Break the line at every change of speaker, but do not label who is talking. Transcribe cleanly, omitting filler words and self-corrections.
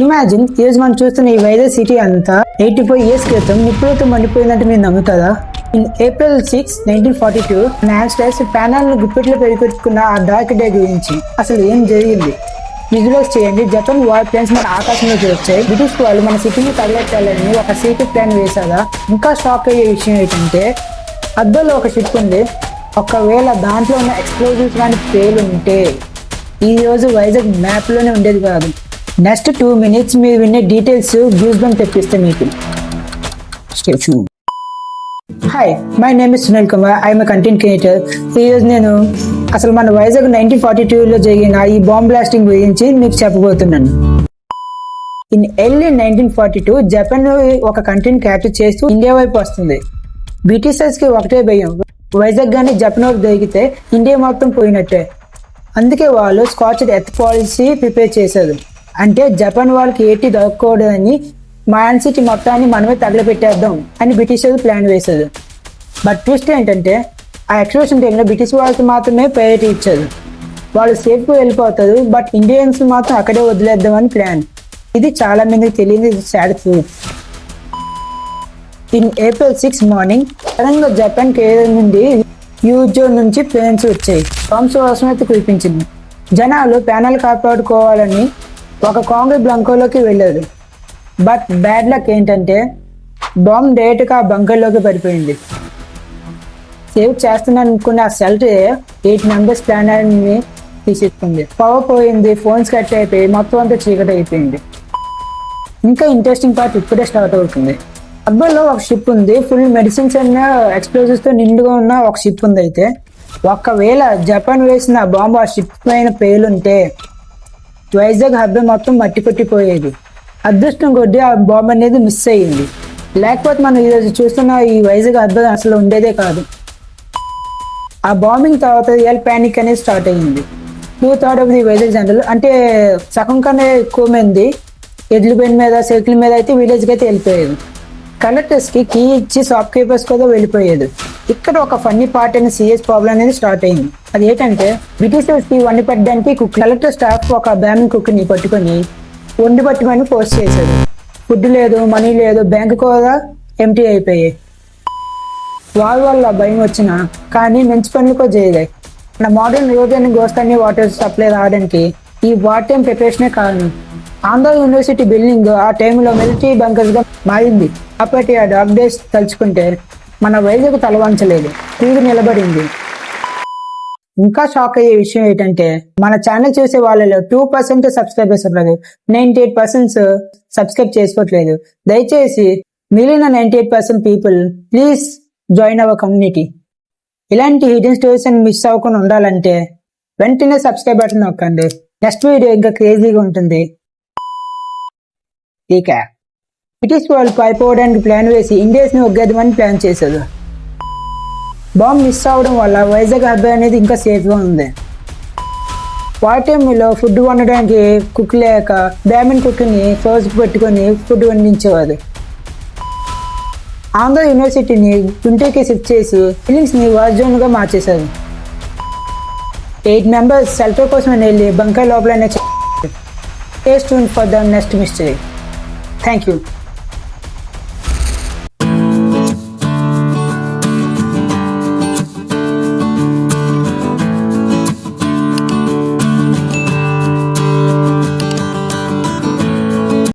Imagine ఈరోజు మనం చూస్తున్న ఈ వైజాగ్ సిటీ అంతా 85 years క్రితం నిప్పులతో మండిపోయిందంటే మీరు నమ్ముతారా? ఇన్ ఏప్రిల్ 6, 1942 నాన్స్టర్స్ ప్యానల్ గుప్పెట్లో పెరిగొట్టుకున్న ఆ డార్క్ డే గురించి అసలు ఏం జరిగింది విజువలైజ్ చేయండి. జపాన్ వార్ ప్లేన్స్ మన ఆకాశంలోకి వచ్చాయి. బ్రిటిష్ వాళ్ళు మన సిటీని తగలెట్టాలని ఒక సీక్రెట్ ప్లాన్ వేశారా? ఇంకా షాక్ అయ్యే విషయం ఏంటంటే అద్దంలో ఒక షిప్ ఉంది. ఒకవేళ దాంట్లో ఉన్న ఎక్స్ప్లోజివ్స్ కానీ పేలు ఉంటే ఈ రోజు వైజాగ్ మ్యాప్ లోనే ఉండేది కాదు. నెక్స్ట్ 2 minutes మీరు వినే డీటెయిల్స్ గూస్ బంప్ తెప్పిస్తే మీకు. Hi, my name is Sunil Kumar. I'm a content creator. ఈరోజు నేను అసలు మన వైజాగ్ 1942లో జరిగిన ఈ బాంబ్ బ్లాస్టింగ్ గురించి మీకు చెప్పబోతున్నాను. ఇన్ ఎర్లీ 1942 జపాన్ ఒక కంట్రీని క్యాప్చర్ చేస్తూ ఇండియా వైపు వస్తుంది. బ్రిటిషర్స్ కి ఒకటే భయం, వైజాగ్ కానీ జపాన్ వైపు దొరికితే ఇండియా మొత్తం పోయినట్టే. అందుకే వాళ్ళు స్కాచ్ డెత్ పాలసీ ప్రిపేర్ చేశారు. అంటే జపాన్ వాళ్ళకి ఏటి దొరకకూడదని మాన్ సిటీ మొత్తాన్ని మనమే తగలపెట్టేద్దాం అని బ్రిటిషర్స్ ప్లాన్ వేశారు. బట్ ట్విస్ట్ ఏంటంటే ఆ ఎక్స్ప్లోషన్ టైంలో బ్రిటిష్ వాళ్ళకి మాత్రమే ప్రయారిటీ ఇచ్చారు. వాళ్ళు సేఫ్గా వెళ్ళిపోతారు, బట్ ఇండియన్స్ మాత్రం అక్కడే వదిలేద్దామని ప్లాన్. ఇది చాలా మందికి తెలియని sad truth. In April 6 morning సడన్గా జపాన్ కేరళ నుండి యూజో నుంచి ప్లేన్స్ వచ్చాయి. బాంబ్స్ వర్షం అయితే కురిపించింది. జనాలు ప్యానల్ కాపాడుకోవాలని ఒక కాంగ్రెస్ బంకర్లోకి వెళ్ళారు. బట్ బ్యాడ్ లక్ ఏంటంటే బాంబ్ డైరెక్ట్గా ఆ బంకర్లోకి పడిపోయింది. సేవ్ చేస్తున్నాను అనుకున్న ఆ సెల్ట్ 8 members ప్లానర్ని తీసేసుకుంది. పవర్ పోయింది, ఫోన్స్ కట్ అయిపోయి మొత్తం అంతా చీకటి అయిపోయింది. ఇంకా ఇంట్రెస్టింగ్ పార్ట్ ఇప్పుడే స్టార్ట్ అవుతుంది. అబ్బాయిలో ఒక షిప్ ఉంది, ఫుల్ మెడిసిన్స్ అండ్ ఎక్స్ప్లోజివ్స్ తో నిండుగా ఉన్న ఒక షిప్ ఉంది. అయితే ఒకవేళ జపాన్ వేసిన బాంబు ఆ షిప్ పైన పేలుంటే వైజాగ్ హబ్బే మొత్తం మట్టి కొట్టిపోయేది. అదృష్టం కొద్దీ ఆ బాంబు అనేది మిస్ అయ్యింది. లేకపోతే మనం ఈరోజు చూస్తున్న ఈ వైజాగ్ హబ్బే అసలు ఉండేదే కాదు. ఆ బాంబింగ్ తర్వాత రియల్ ప్యానిక్ అనేది స్టార్ట్ అయ్యింది. 2/3 ఆఫ్ ది వైజాగ్ జనరల్, అంటే సగం కన్నా ఎక్కువ మంది ఎడ్ల బండి మీద సైకిల్ మీద అయితే విలేజ్కి అయితే వెళ్ళిపోయేది. కలెక్టర్స్ కి కీ ఇచ్చి షాప్ కీపర్స్ కూడా వెళ్ళిపోయేది. ఇక్కడ ఒక ఫన్నీ పార్ట్ అయిన సీరియస్ ప్రాబ్లం అనేది స్టార్ట్ అయింది. అది ఏంటంటే బ్రిటిషర్స్ కి వండి పెట్టడానికి కుక్ కలెక్టర్ స్టాఫ్ ఒక బ్యామిన్ కుక్ ని పట్టుకొని వండి పట్టుకొని పోస్ట్ చేశారు. ఫుడ్ లేదు, మనీ లేదు, బ్యాంక్ కూడా ఎంటీ అయిపోయాయి. వాళ్ళ వల్ల భయం వచ్చిన కానీ మంచి పనులు కూడా చేయలేదు. మన మోడర్న్ యూరోపియన్ గోస్తాన్ని వాటర్ సప్లై రావడానికి ఈ వార్ టైం ప్రిపరేషనే కారణం. ఆంధ్ర యూనివర్సిటీ బిల్డింగ్ ఆ టైంలో మిలిటరీ బంకర్స్ గా మారింది. అప్పటి ఆ డార్క్ డేస్ తలుచుకుంటే మన వైజాగ్ తలవంచలేదు, తిరిగి నిలబడింది. ఇంకా షాక్ అయ్యే విషయం ఏంటంటే మన ఛానల్ చూసే వాళ్ళలో 2% సబ్స్క్రైబర్స్ ఉన్నారు, 98% సబ్స్క్రైబ్ చేసుకోవట్లేదు. దయచేసి మిగిలిన 98% people please join our community. ఇలాంటి హిడెన్ స్టోరీస్ అని మిస్ అవ్వకుండా ఉండాలంటే వెంటనే సబ్స్క్రైబ్ బటన్ నొక్కండి. నెక్స్ట్ వీడియో ఇంకా క్రేజీగా ఉంటుంది. ఇక బ్రిటిష్ వాళ్ళు పారిపోవడానికి ప్లాన్ వేసి ఇండియన్స్ ని ఒగ్గేద్దామని ప్లాన్ చేశారు. బాంబ్ మిస్ అవడం వల్ల వైజాగ్ హబ్బే అనేది ఇంకా సేఫ్ గా ఉంది. వార్ టైంలో ఫుడ్ వండడానికి కుక్ లేక బ్యామిన్ కుక్ ని ఫోర్స్ పెట్టుకొని ఫుడ్ వండించేవారు. ఆంధ్ర యూనివర్సిటీని గుంటూరుకి షిఫ్ట్ చేసి ఫిలిమ్స్ ని వార్ జోన్ గా మార్చేశారు. 8 members షెల్టర్ కోసం వెళ్ళి బంకర్ లోపలనే. Stay tuned for the next mystery. Thank you.